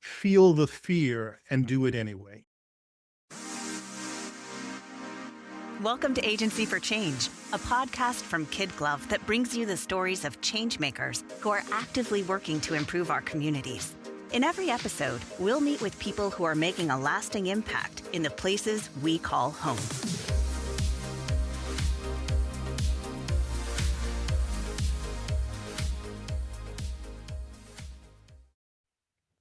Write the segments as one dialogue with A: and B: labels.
A: feel the fear and do it anyway.
B: Welcome to Agency for Change, a podcast from KidGlov that brings you the stories of changemakers who are actively working to improve our communities. In every episode, we'll meet with people who are making a lasting impact in the places we call home.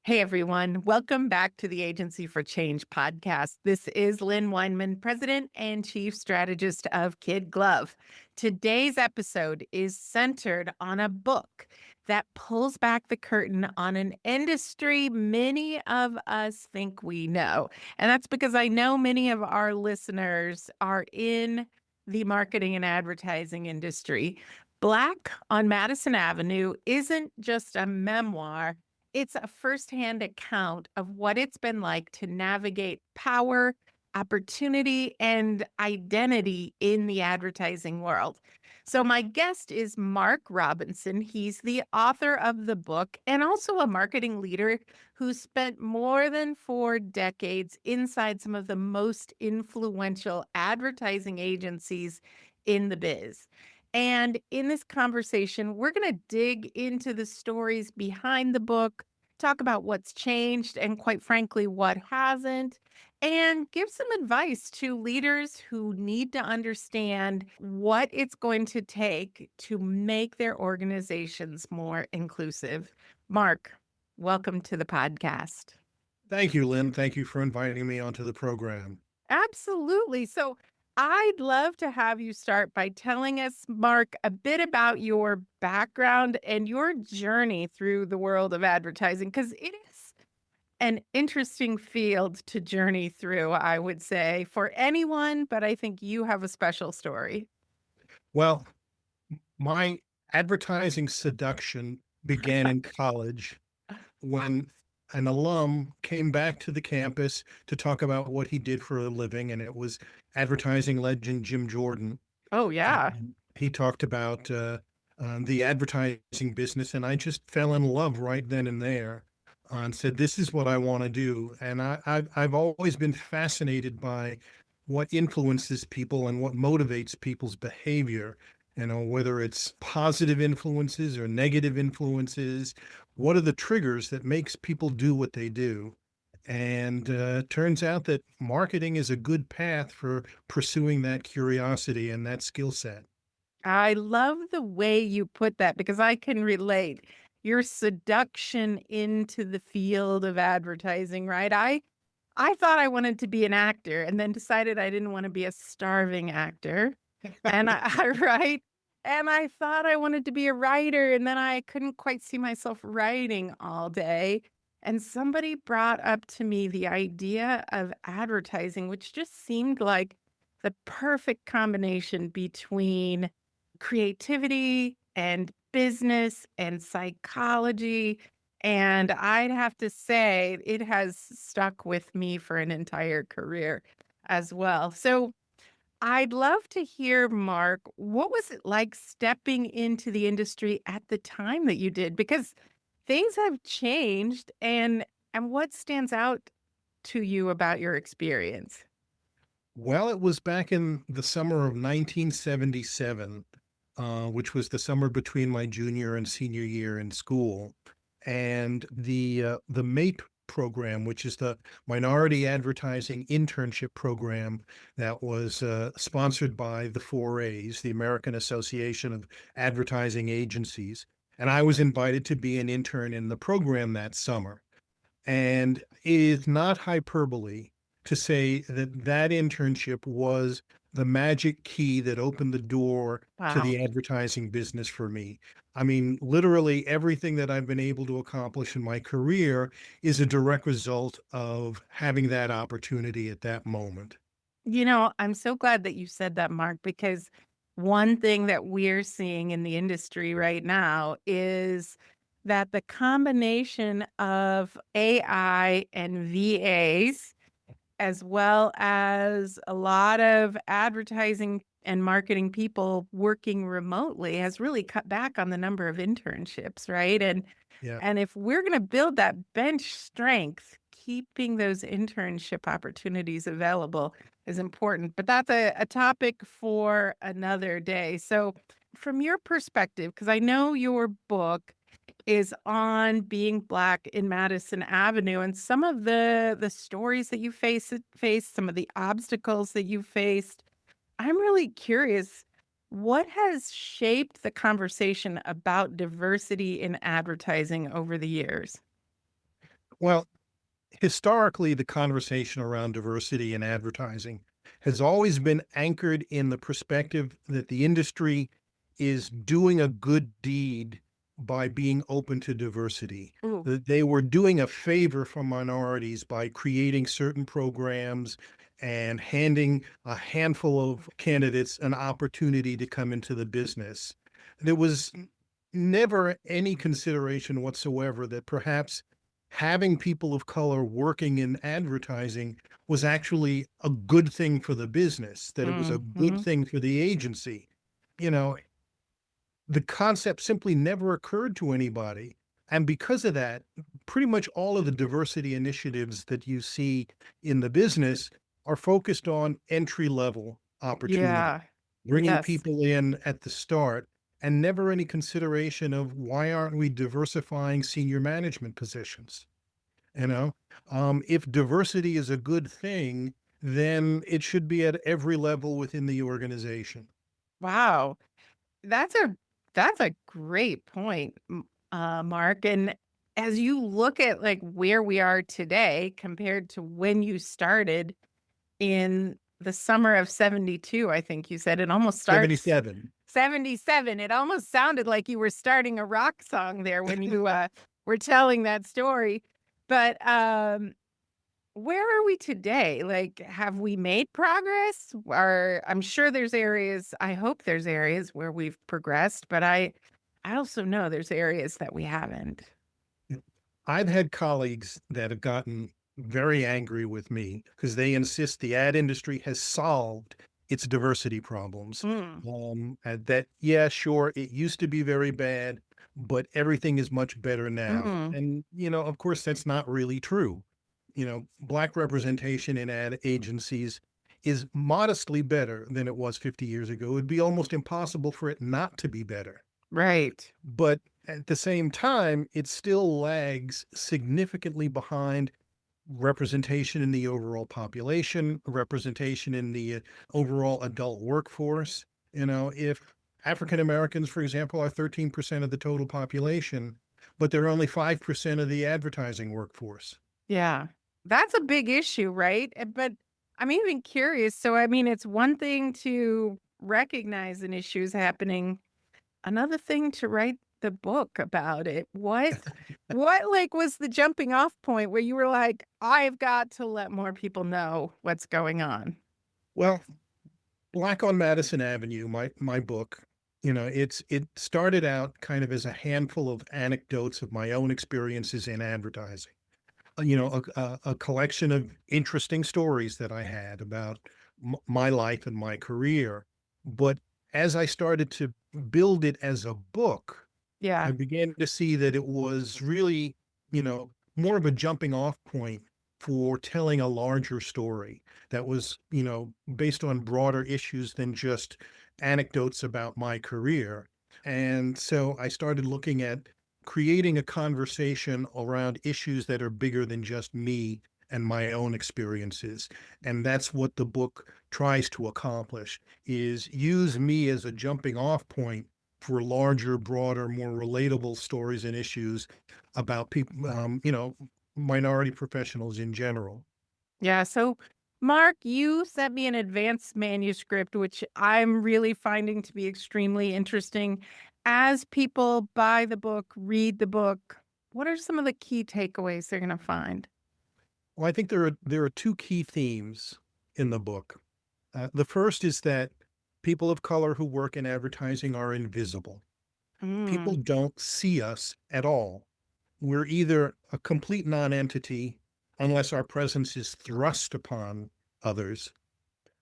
C: Hey, everyone. Welcome back to the Agency for Change podcast. This is Lyn Wineman, President and Chief Strategist of KidGlov. Today's episode is centered on a book that pulls back the curtain on an industry many of us think we know. And that's because I know many of our listeners are in the marketing and advertising industry. Black on Madison Avenue isn't just a memoir. It's a firsthand account of what it's been like to navigate power, opportunity, and identity in the advertising world. So, my guest is Mark Robinson. He's the author of the book and also a marketing leader who spent more than 4 decades inside some of the most influential advertising agencies in the biz. And in this conversation, we're going to dig into the stories behind the book, talk about what's changed and, quite frankly, what hasn't, and give some advice to leaders who need to understand what it's going to take to make their organizations more inclusive. Mark, welcome to the podcast.
A: Thank you, Lynn. Thank you for inviting me onto the program.
C: Absolutely. So I'd love to have you start by telling us, Mark, a bit about your background and your journey through the world of advertising, because it is an interesting field to journey through, I would say, for anyone, but I think you have a special story.
A: Well, my advertising seduction began in college when an alum came back to the campus to talk about what he did for a living, and it was advertising legend Jim Jordan.
C: Oh, yeah.
A: He talked about the advertising business, and I just fell in love right then and there, and said, "This is what I want to do." And I've always been fascinated by what influences people and what motivates people's behavior. Whether it's positive influences or negative influences, what are the triggers that makes people do what they do? And turns out that marketing is a good path for pursuing that curiosity and that skill set.
C: I love the way you put that because I can relate. Your seduction into the field of advertising, right? I thought I wanted to be an actor and then decided I didn't want to be a starving actor. And I right? And I thought I wanted to be a writer, and then I couldn't quite see myself writing all day. And somebody brought up to me the idea of advertising, which just seemed like the perfect combination between creativity and business and psychology. And I'd have to say it has stuck with me for an entire career as well. So I'd love to hear, Mark, what was it like stepping into the industry at the time that you did? Because things have changed, and what stands out to you about your experience?
A: Well, it was back in the summer of 1977, which was the summer between my junior and senior year in school. And the MAPE program, which is the Minority Advertising Internship Program that was sponsored by the 4As, the American Association of Advertising Agencies. And I was invited to be an intern in the program that summer. And it is not hyperbole to say that that internship was the magic key that opened the door to
C: Wow.
A: the advertising business for me. I mean, literally everything that I've been able to accomplish in my career is a direct result of having that opportunity at that moment.
C: I'm so glad that you said that, Mark, because one thing that we're seeing in the industry right now is that the combination of AI and VAs, as well as a lot of advertising and marketing people working remotely, has really cut back on the number of internships, right? And
A: Yeah.
C: And if we're going to build that bench strength, keeping those internship opportunities available is important. But that's a topic for another day. So, from your perspective, because I know your book is on being Black in Madison Avenue and some of the stories that you faced, some of the obstacles that you faced. I'm really curious, what has shaped the conversation about diversity in advertising over the years?
A: Well, historically, the conversation around diversity in advertising has always been anchored in the perspective that the industry is doing a good deed by being open to diversity.
C: Ooh,
A: That they were doing a favor for minorities by creating certain programs and handing a handful of candidates an opportunity to come into the business. There was never any consideration whatsoever that perhaps having people of color working in advertising was actually a good thing for the business, that it was a good
C: mhm.
A: thing for the agency. You know, the concept simply never occurred to anybody. And because of that, pretty much all of the diversity initiatives that you see in the business are focused on entry level opportunity,
C: Yeah.
A: bringing
C: Yes.
A: people in at the start, and never any consideration of why aren't we diversifying senior management positions? You know, if diversity is a good thing, then it should be at every level within the organization.
C: Wow. That's a that's a great point, Mark. And as you look at like where we are today compared to when you started in the summer of 72, I think you said it almost starts
A: 77.
C: 77. It almost sounded like you were starting a rock song there when you were telling that story. But where are we today? Like, have we made progress? Or I'm sure there's areas, I hope there's areas where we've progressed, but I also know there's areas that we haven't.
A: I've had colleagues that have gotten very angry with me because they insist the ad industry has solved its diversity problems.
C: Mm,
A: And that, yeah, sure, it used to be very bad, but everything is much better now.
C: mm,
A: And, of course, that's not really true. Black representation in ad agencies is modestly better than it was 50 years ago. It would be almost impossible for it not to be better.
C: right.
A: But at the same time, it still lags significantly behind representation in the overall population, representation in the overall adult workforce. If African Americans, for example, are 13% of the total population, but they're only 5% of the advertising workforce.
C: Yeah. That's a big issue, right? But I'm even curious. So, I mean, it's one thing to recognize an issue is happening, another thing to write the book about it. What like was the jumping off point where you were like, I've got to let more people know what's going on?
A: Well, Black on Madison Avenue, my book, it started out kind of as a handful of anecdotes of my own experiences in advertising. A collection of interesting stories that I had about my life and my career. But as I started to build it as a book, I
C: Yeah.
A: began to see that it was really, more of a jumping off point for telling a larger story that was, based on broader issues than just anecdotes about my career. And so I started looking at creating a conversation around issues that are bigger than just me and my own experiences. And that's what the book tries to accomplish, is use me as a jumping off point for larger, broader, more relatable stories and issues about people, minority professionals in general.
C: Yeah. So, Mark, you sent me an advanced manuscript, which I'm really finding to be extremely interesting. As people buy the book, read the book, what are some of the key takeaways they're going to find?
A: Well, I think there are two key themes in the book. The first is that people of color who work in advertising are invisible. People
C: Mm,
A: don't see us at all. We're either a complete nonentity unless our presence is thrust upon others.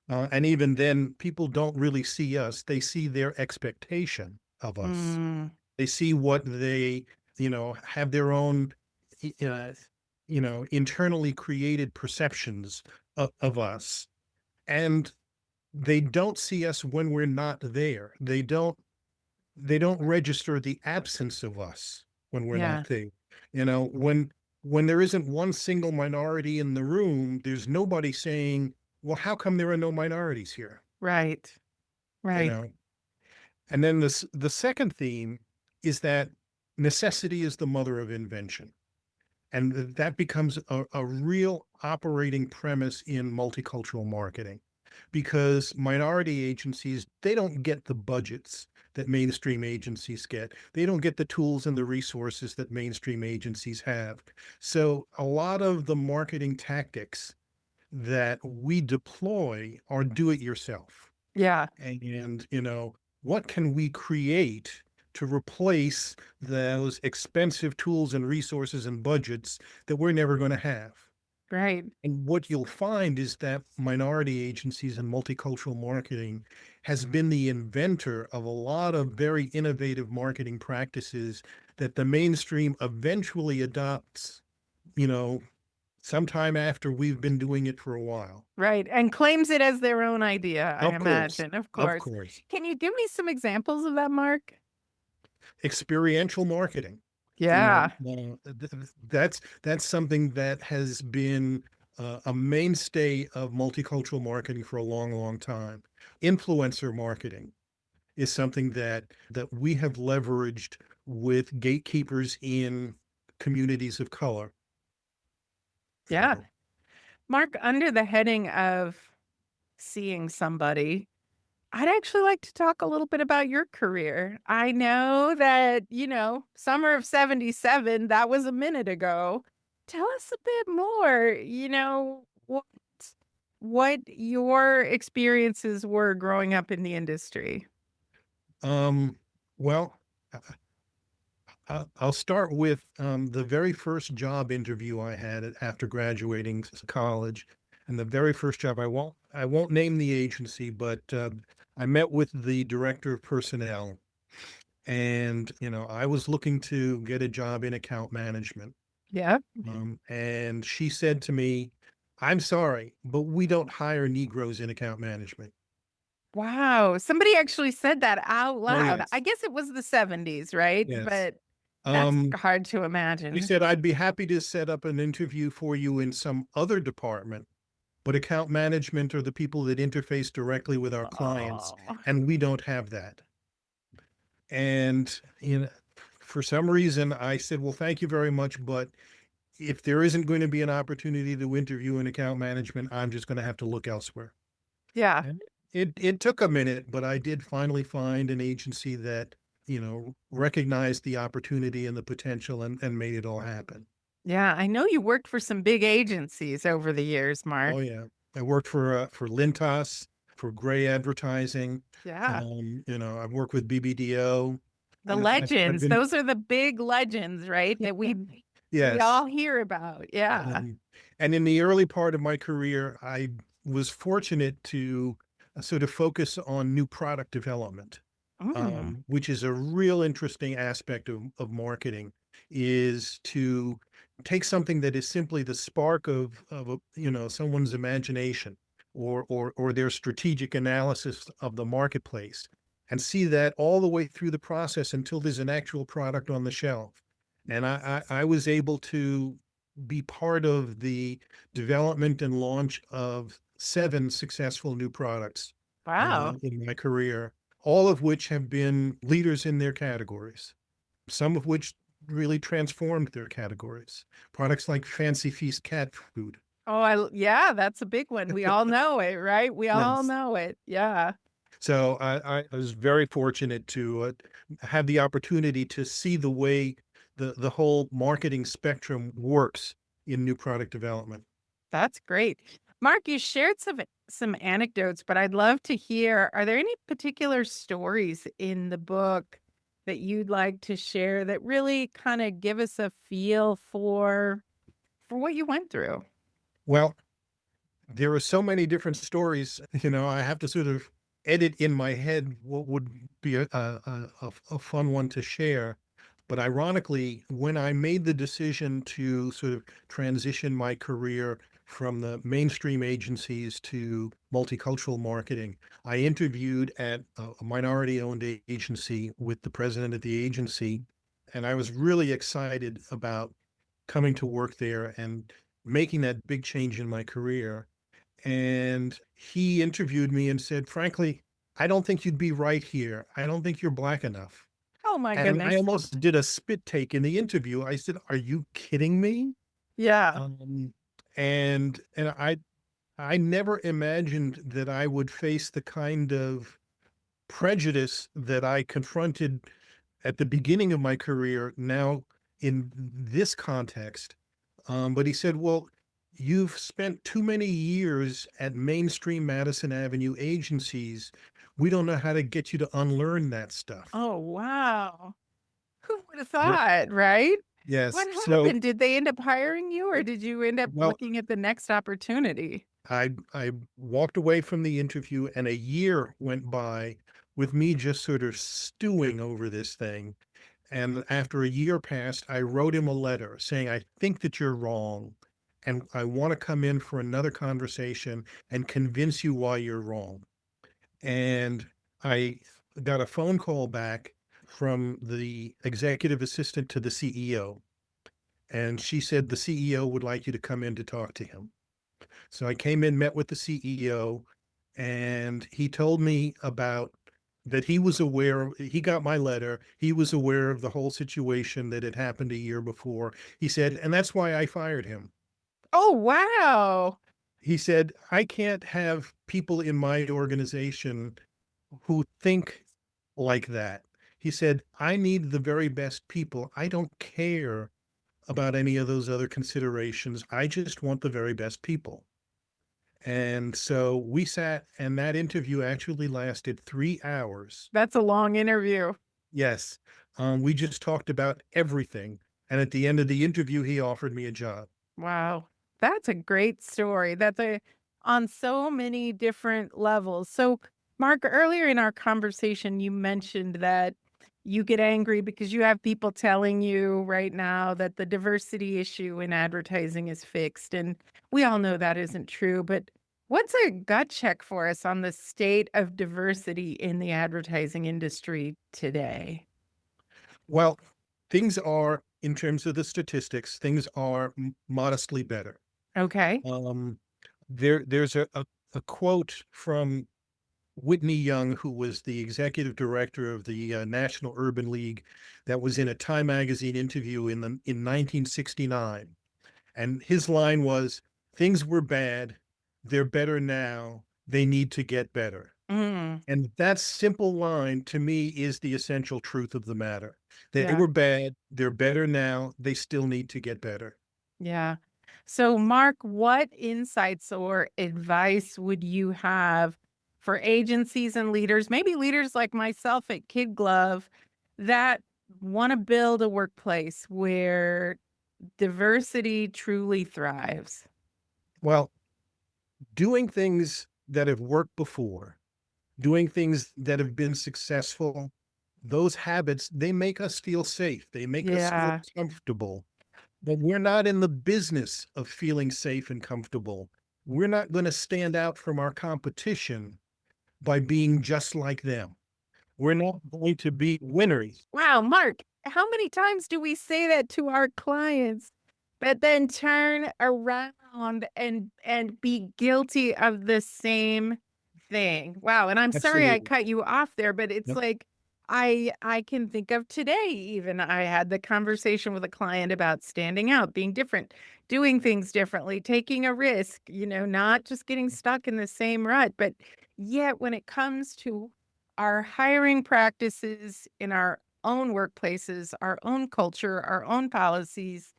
A: And even then, people don't really see us. They see their expectation of us.
C: mm,
A: They see what they have their own, uh, internally created perceptions of us. And they don't see us when we're not there. They don't register the absence of us when we're
C: Yeah.
A: not there. When there isn't one single minority in the room, there's nobody saying, well, how come there are no minorities here?
C: Right.
A: You
C: Right.
A: know? And then the second theme is that necessity is the mother of invention. And that becomes a real operating premise in multicultural marketing, because minority agencies, they don't get the budgets that mainstream agencies get. They don't get the tools and the resources that mainstream agencies have. So a lot of the marketing tactics that we deploy are do it yourself.
C: Yeah.
A: And, what can we create to replace those expensive tools and resources and budgets that we're never going to have?
C: Right.
A: And what you'll find is that minority agencies and multicultural marketing has been the inventor of a lot of very innovative marketing practices that the mainstream eventually adopts, you know, sometime after we've been doing it for a while.
C: Right. And claims it as their own idea, I
A: Of course.
C: imagine. Of
A: Of
C: course.
A: course.
C: Can you give me some examples of that, Mark?
A: Experiential marketing.
C: Yeah.
A: That's something that has been a mainstay of multicultural marketing for a long, long time. Influencer marketing is something that we have leveraged with gatekeepers in communities of color.
C: Yeah.
A: So,
C: Mark, under the heading of seeing somebody, I'd actually like to talk a little bit about your career. I know that, summer of 77, that was a minute ago. Tell us a bit more, what your experiences were growing up in the industry.
A: well, I'll start with the very first job interview I had after graduating college, and the very first job. I won't name the agency, but I met with the director of personnel, and I was looking to get a job in account management.
C: Yeah.
A: And she said to me, "I'm sorry, but we don't hire Negroes in account management."
C: Wow. Somebody actually said that out
A: Oh
C: loud. I
A: yes,
C: guess it was the 70s, right?
A: yes.
C: But that's
A: Um,
C: hard to
A: He
C: imagine.
A: said, "I'd be happy to set up an interview for you in some other department, but account management are the people that interface directly with our clients,
C: Oh.
A: and we don't have that." And, for some reason, I said, "Well, thank you very much, but if there isn't going to be an opportunity to interview in account management, I'm just going to have to look elsewhere."
C: Yeah.
A: And it took a minute, but I did finally find an agency that, recognized the opportunity and the potential and made it all happen.
C: Yeah, I know you worked for some big agencies over the years, Mark.
A: Oh, yeah. I worked for Lintos, for Gray Advertising.
C: Yeah.
A: I've worked with BBDO.
C: The
A: I've
C: legends,
A: been
C: those are the big legends, right? That we
A: yes.
C: all hear about. Yeah.
A: Um, and in the early part of my career, I was fortunate to sort of focus on new product development,
C: Mm.
A: which is a real interesting aspect of marketing, is to take something that is simply the spark of someone's imagination or their strategic analysis of the marketplace, and see that all the way through the process until there's an actual product on the shelf. And I was able to be part of the development and launch of 7 successful new products
C: Wow.
A: in my career, all of which have been leaders in their categories, some of which really transformed their categories. Products like Fancy Feast cat food.
C: Oh, yeah, that's a big one. We all know it, right? We all
A: Yes.
C: know it. Yeah.
A: So I was very fortunate to have the opportunity to see the way the whole marketing spectrum works in new product development.
C: That's great. Mark, you shared some anecdotes, but I'd love to hear, are there any particular stories in the book that you'd like to share that really kind of give us a feel for what you went through?
A: Well, there are so many different stories, I have to sort of edit in my head what would be a fun one to share. But ironically, when I made the decision to sort of transition my career from the mainstream agencies to multicultural marketing, I interviewed at a minority-owned agency with the president of the agency, and I was really excited about coming to work there and making that big change in my career. And he interviewed me and said, "Frankly, I don't think you'd be right here. I don't think you're black enough."
C: Oh my
A: And I
C: goodness.
A: almost did a spit take in the interview. I said, "Are you kidding me?"
C: Yeah.
A: Um, and I never imagined that I would face the kind of prejudice that I confronted at the beginning of my career now in this context. But he said, "Well, you've spent too many years at mainstream Madison Avenue agencies. We don't know how to get you to unlearn that stuff."
C: Oh, wow. Who would have
A: We're
C: thought, right?
A: Yes.
C: What
A: So,
C: happened? Did they end up hiring you or did you end up
A: well,
C: looking at the next opportunity?
A: I walked away from the interview, and a year went by with me just sort of stewing over this thing. And after a year passed, I wrote him a letter saying, "I think that you're wrong, and I want to come in for another conversation and convince you why you're wrong." And I got a phone call back from the executive assistant to the CEO, and she said the CEO would like you to come in to talk to him. So I came in, met with the CEO, and he told me about that he was aware he got my letter. He was aware of the whole situation that had happened a year before. He said, "And that's why I fired him."
C: Oh, wow.
A: He said, "I can't have people in my organization who think like that." He said, "I need the very best people. I don't care about any of those other considerations. I just want the very best people." And so we sat, and that interview actually lasted 3 hours.
C: That's a long interview.
A: Yes. We just talked about everything, and at the end of the interview, he offered me a job.
C: Wow. That's a great story. That's a on so many different levels. So, Mark, earlier in our conversation, you mentioned that you get angry because you have people telling you right now that the diversity issue in advertising is fixed. And we all know that isn't true. But what's a gut check for us on the state of diversity in the advertising industry today?
A: Well, things are in terms of the statistics, things are modestly better.
C: Okay.
A: Um, there's a quote from Whitney Young, who was the executive director of the National Urban League, that was in a Time magazine interview in 1969. And his line was, "Things were bad. They're better now. They need to get better."
C: Mm,
A: And that simple line to me is the essential truth of the matter. They
C: yeah.
A: were bad. They're better now. They still need to get better.
C: Yeah. So, Mark, what insights or advice would you have for agencies and leaders, maybe leaders like myself at KidGlov, that want to build a workplace where diversity truly thrives?
A: Well, doing things that have worked before, doing things that have been successful, those habits, they make us feel safe. They make us feel
C: Yeah.
A: comfortable. But we're not in the business of feeling safe and comfortable. We're not going to stand out from our competition by being just like them. We're not going to be winners.
C: Wow, Mark, how many times do we say that to our clients, but then turn around and be guilty of the same thing? Wow, and I'm sorry I
A: Absolutely.
C: cut you off there, but it's
A: Yep.
C: like I can think of today even I had the conversation with a client about standing out, being different, doing things differently, taking a risk, not just getting stuck in the same rut, but yet when it comes to our hiring practices in our own workplaces, our own culture, our own policies.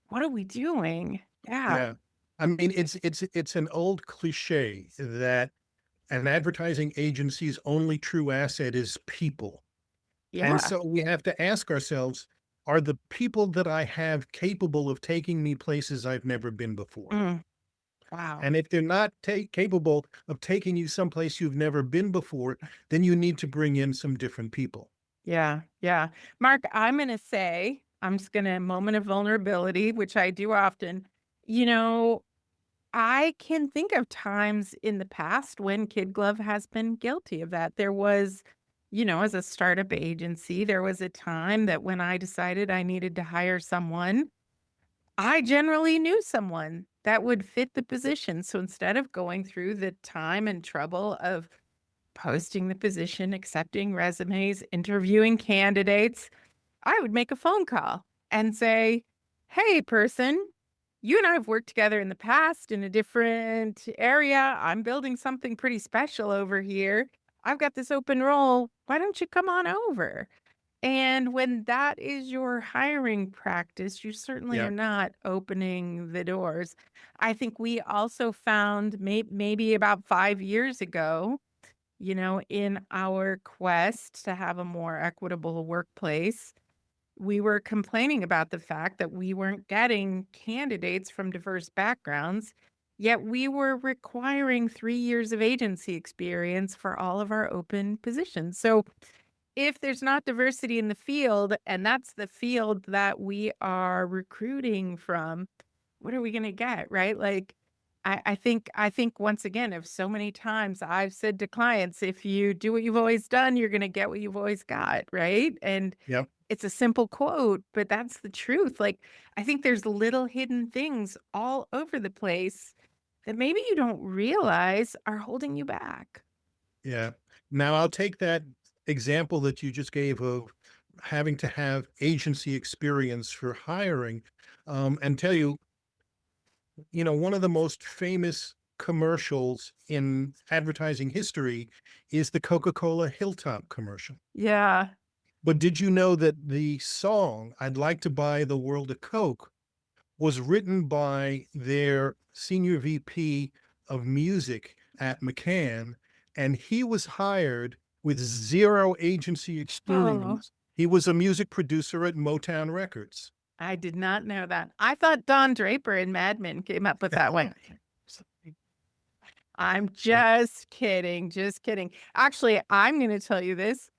C: What are we doing? Yeah.
A: Yeah. I mean, it's an old cliche that an advertising agency's only true asset is people. And
C: Yeah.
A: so we have to ask ourselves, are the people that I have capable of taking me places I've never been before?
C: Mm, wow.
A: And if they're not capable of taking you someplace you've never been before, then you need to bring in some different people.
C: Yeah, yeah. Mark, I'm gonna say, I'm just gonna moment of vulnerability, which I do often. You know, I can think of times in the past when Kid Glove has been guilty of that. There was, as a startup agency, there was a time that when I decided I needed to hire someone, I generally knew someone that would fit the position. So instead of going through the time and trouble of posting the position, accepting resumes, interviewing candidates, I would make a phone call and say, "Hey, person, you and I have worked together in the past in a different area. I'm building something pretty special over here. I've got this open role. Why don't you come on over?" And when that is your hiring practice, you certainly
A: Yeah.
C: are not opening the doors. I think we also found maybe about 5 years ago, in our quest to have a more equitable workplace, we were complaining about the fact that we weren't getting candidates from diverse backgrounds, yet we were requiring 3 years of agency experience for all of our open positions. So if there's not diversity in the field, and that's the field that we are recruiting from, what are we gonna get, right? Like, I think once again, of so many times I've said to clients, if you do what you've always done, you're gonna get what you've always got, right? And
A: Yeah.
C: it's a simple quote, but that's the truth. Like, I think there's little hidden things all over the place that maybe you don't realize are holding you back.
A: Yeah. Now I'll take that example that you just gave of having to have agency experience for hiring, and tell you, one of the most famous commercials in advertising history is the Coca-Cola Hilltop commercial.
C: Yeah.
A: But did you know that the song "I'd Like to Buy the World a Coke" was written by their senior VP of music at McCann, and he was hired with zero agency
C: Oh.
A: experience. He was a music producer at Motown Records.
C: I did not know that. I thought Don Draper in Mad Men came up with that one. I'm
A: Yeah.
C: just kidding, just kidding. Actually, I'm gonna tell you this.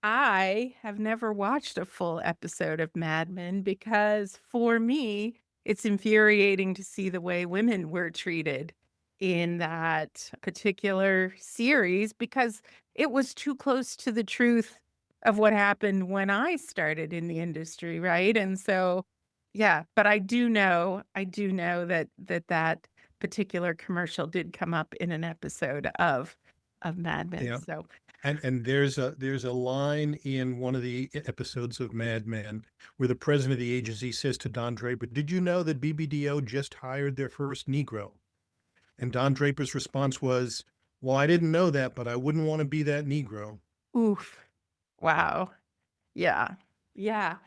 C: I have never watched a full episode of Mad Men because for me, it's infuriating to see the way women were treated in that particular series because it was too close to the truth of what happened when I started in the industry, right? And so, yeah, but I do know that particular commercial did come up in an episode of Mad Men.
A: Yeah.
C: So,
A: And there's a line in one of the episodes of Mad Men where the president of the agency says to Don Draper, "Did you know that BBDO just hired their first Negro?" And Don Draper's response was, "Well, I didn't know that, but I wouldn't want to be that Negro."
C: oof. Wow. Yeah. Yeah.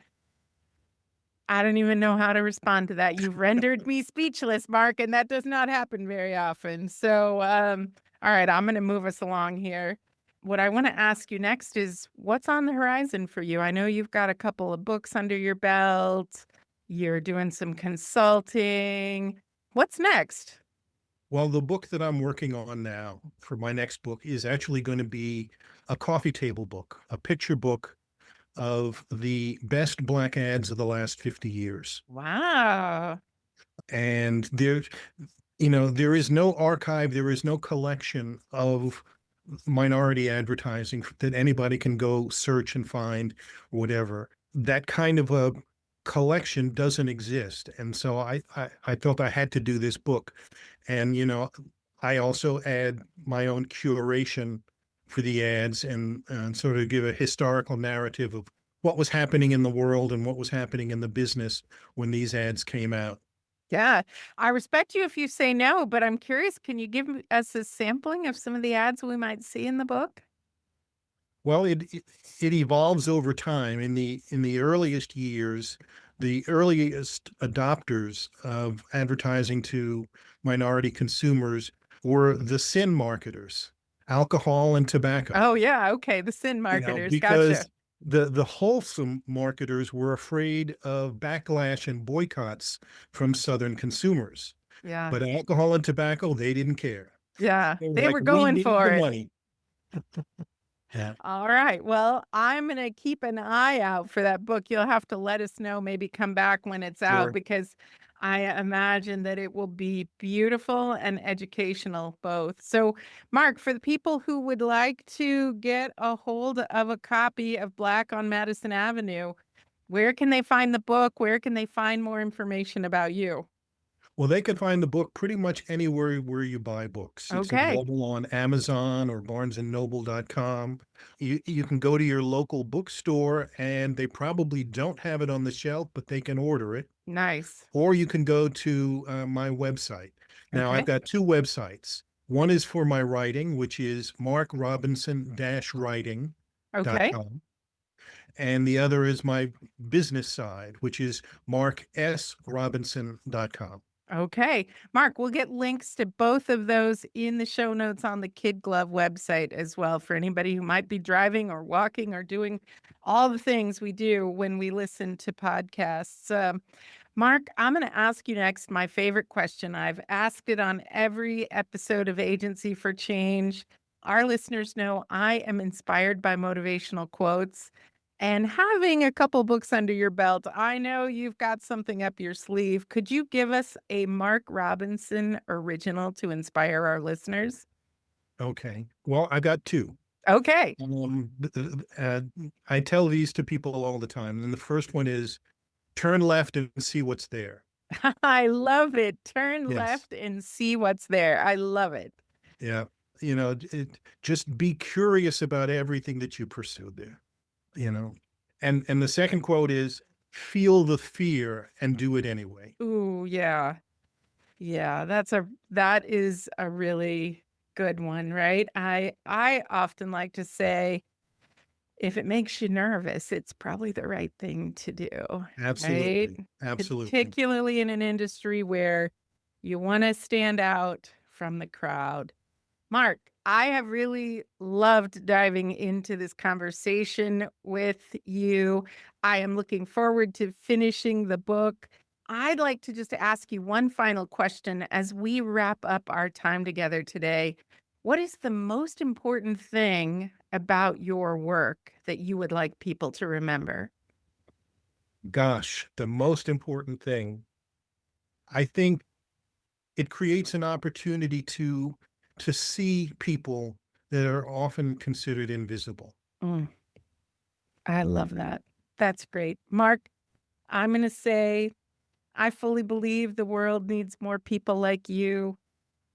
C: I don't even know how to respond to that. You've rendered me speechless, Mark, and that does not happen very often. So, all right, I'm going to move us along here. What I want to ask you next is what's on the horizon for you? I know you've got a couple of books under your belt. You're doing some consulting. What's next?
A: Well, the book that I'm working on now for my next book is actually going to be a coffee table book, a picture book of the best Black ads of the last 50 years.
C: Wow.
A: And there is no archive, there is no collection of minority advertising that anybody can go search and find or whatever. That kind of a collection doesn't exist. And so I felt I had to do this book. And, I also add my own curation for the ads and sort of give a historical narrative of what was happening in the world and what was happening in the business when these ads came out.
C: Yeah. I respect you if you say no, but I'm curious, can you give us a sampling of some of the ads we might see in the book?
A: Well, it evolves over time. In the earliest years, the earliest adopters of advertising to minority consumers were the sin marketers, alcohol and tobacco.
C: Oh, yeah, okay, the sin marketers, gotcha.
A: Because the wholesome marketers were afraid of backlash and boycotts from Southern consumers.
C: Yeah,
A: But alcohol and tobacco, they didn't care.
C: yeah,
A: They were
C: they
A: like,
C: were
A: "We
C: going
A: need
C: for
A: the
C: it.
A: money." Yeah.
C: All right. Well, I'm going to keep an eye out for that book. You'll have to let us know, maybe come back when it's out,
A: Sure.
C: because I imagine that it will be beautiful and educational both. So, Mark, for the people who would like to get a hold of a copy of Black on Madison Avenue, where can they find the book? Where can they find more information about you?
A: Well, they can find the book pretty much anywhere where you buy books. It's
C: Okay.
A: available on Amazon or barnesandnoble.com. You can go to your local bookstore and they probably don't have it on the shelf, but they can order it.
C: Nice.
A: Or you can go to my website. Now, I've
C: Okay.
A: got two websites. One is for my writing, which is markrobinson-writing.com.
C: Okay.
A: And the other is my business side, which is marksrobinson.com.
C: Okay. Mark, we'll get links to both of those in the show notes on the KidGlov website as well, for anybody who might be driving or walking or doing all the things we do when we listen to podcasts. Mark, I'm going to ask you next my favorite question. I've asked it on every episode of Agency for Change. Our listeners know I am inspired by motivational quotes. And having a couple books under your belt, I know you've got something up your sleeve. Could you give us a Mark Robinson original to inspire our listeners?
A: Okay. Well, I've got two.
C: Okay.
A: I tell these to people all the time. And the first one is turn left and see what's there.
C: I love it. Turn
A: Yes.
C: left and see what's there. I love it.
A: Yeah. Just be curious about everything that you pursue there, you know. And the second quote is feel the fear and do it anyway.
C: Ooh, yeah. Yeah, that is a really good one, right? I often like to say, if it makes you nervous, it's probably the right thing to do, right?
A: Absolutely. Absolutely.
C: Particularly in an industry where you want to stand out from the crowd. Mark, I have really loved diving into this conversation with you. I am looking forward to finishing the book. I'd like to just ask you one final question as we wrap up our time together today. What is the most important thing about your work that you would like people to remember?
A: Gosh, the most important thing, I think it creates an opportunity to see people that are often considered invisible.
C: Mm, I love that. That's great. Mark, I'm going to say I fully believe the world needs more people like you,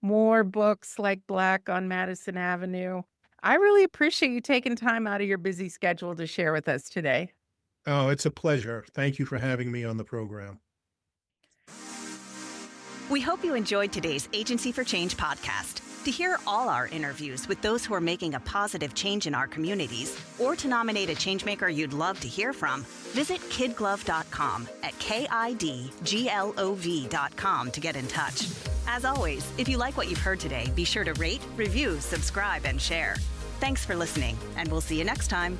C: more books like Black on Madison Avenue. I really appreciate you taking time out of your busy schedule to share with us today.
A: Oh, it's a pleasure. Thank you for having me on the program.
B: We hope you enjoyed today's Agency for Change podcast. To hear all our interviews with those who are making a positive change in our communities, or to nominate a changemaker you'd love to hear from, visit KidGlov.com at KIDGLOV.com to get in touch. As always, if you like what you've heard today, be sure to rate, review, subscribe, and share. Thanks for listening, and we'll see you next time.